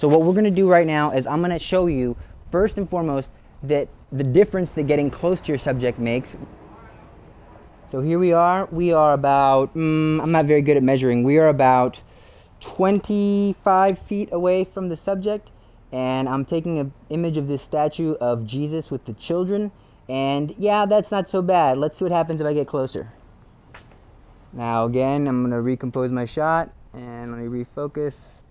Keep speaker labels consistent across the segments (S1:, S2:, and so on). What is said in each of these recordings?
S1: So what we're gonna do right now is I'm gonna show you, first and foremost, that the difference that getting close to your subject makes. So here we are about, I'm not very good at measuring, we are about 25 feet away from the subject, and I'm taking an image of this statue of Jesus with the children, and yeah, that's not so bad. Let's see what happens if I get closer. Now again, I'm gonna recompose my shot, and let me refocus.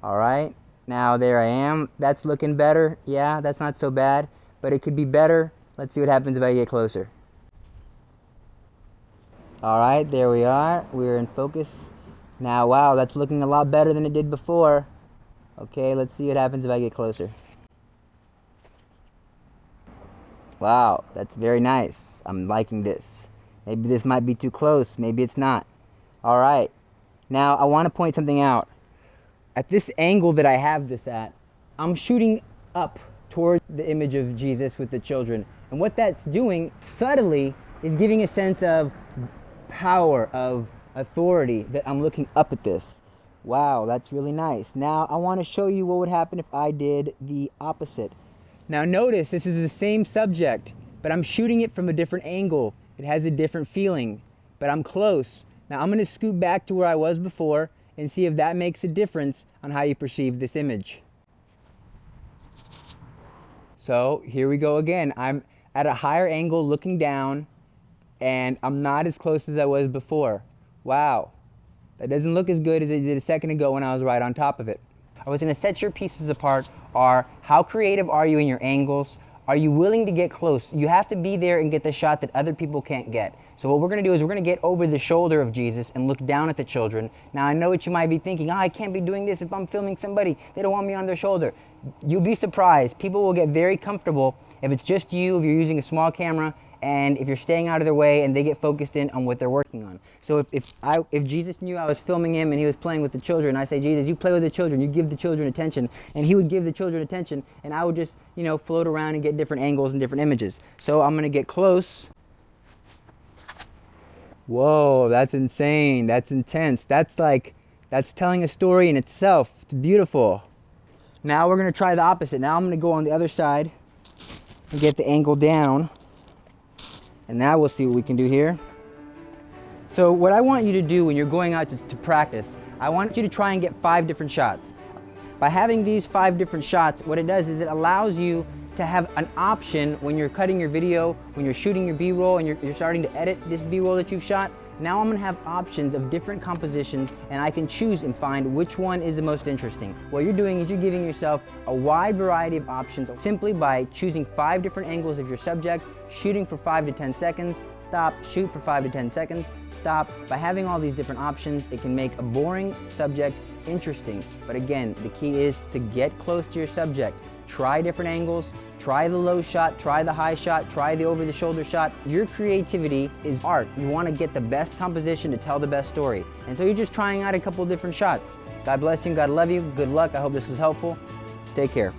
S1: All right, now there I am. That's looking better. Yeah, that's not so bad, but it could be better. Let's see what happens if I get closer. All right, there we are. We're in focus. Now, wow, that's looking a lot better than it did before. Okay, let's see what happens if I get closer. Wow, that's very nice. I'm liking this. Maybe this might be too close. Maybe it's not. All right. Now, I want to point something out. At this angle that I have this at, I'm shooting up toward the image of Jesus with the children. And what that's doing subtly is giving a sense of power, of authority, that I'm looking up at this. Wow, that's really nice. Now I want to show you what would happen if I did the opposite. Now notice this is the same subject, but I'm shooting it from a different angle. It has a different feeling, but I'm close. Now I'm going to scoot back to where I was before and see if that makes a difference on how you perceive this image. So here we go again. I'm at a higher angle looking down, and I'm not as close as I was before. Wow, that doesn't look as good as it did a second ago when I was right on top of it. I was going to set your pieces apart are how creative are you in your angles? Are you willing to get close? You have to be there and get the shot that other people can't get. So what we're going to do is we're going to get over the shoulder of Jesus and look down at the children. Now I know what you might be thinking, I can't be doing this if I'm filming somebody. They don't want me on their shoulder. You'll be surprised. People will get very comfortable if it's just you, if you're using a small camera, and if you're staying out of their way and they get focused in on what they're working on. So if Jesus knew I was filming him and he was playing with the children, I say, Jesus, you play with the children, you give the children attention, and he would give the children attention, and I would just, float around and get different angles and different images. So I'm gonna get close. Whoa, that's insane, that's intense. That's telling a story in itself. It's beautiful. Now we're gonna try the opposite. Now I'm gonna go on the other side and get the angle down. And now we'll see what we can do here. So what I want you to do when you're going out to practice, I want you to try and get 5 different shots. By having these 5 different shots, what it does is it allows you to have an option when you're cutting your video, when you're shooting your B-roll and you're starting to edit this B-roll that you've shot. Now I'm gonna have options of different compositions, and I can choose and find which one is the most interesting. What you're doing is you're giving yourself a wide variety of options simply by choosing 5 different angles of your subject, shooting for 5 to 10 seconds, stop, shoot for 5 to 10 seconds, stop. By having all these different options, it can make a boring subject interesting. But again, the key is to get close to your subject. Try different angles, try the low shot, try the high shot, try the over the shoulder shot. Your creativity is art. You want to get the best composition to tell the best story. And so you're just trying out a couple different shots. God bless you, God love you, good luck. I hope this is helpful. Take care.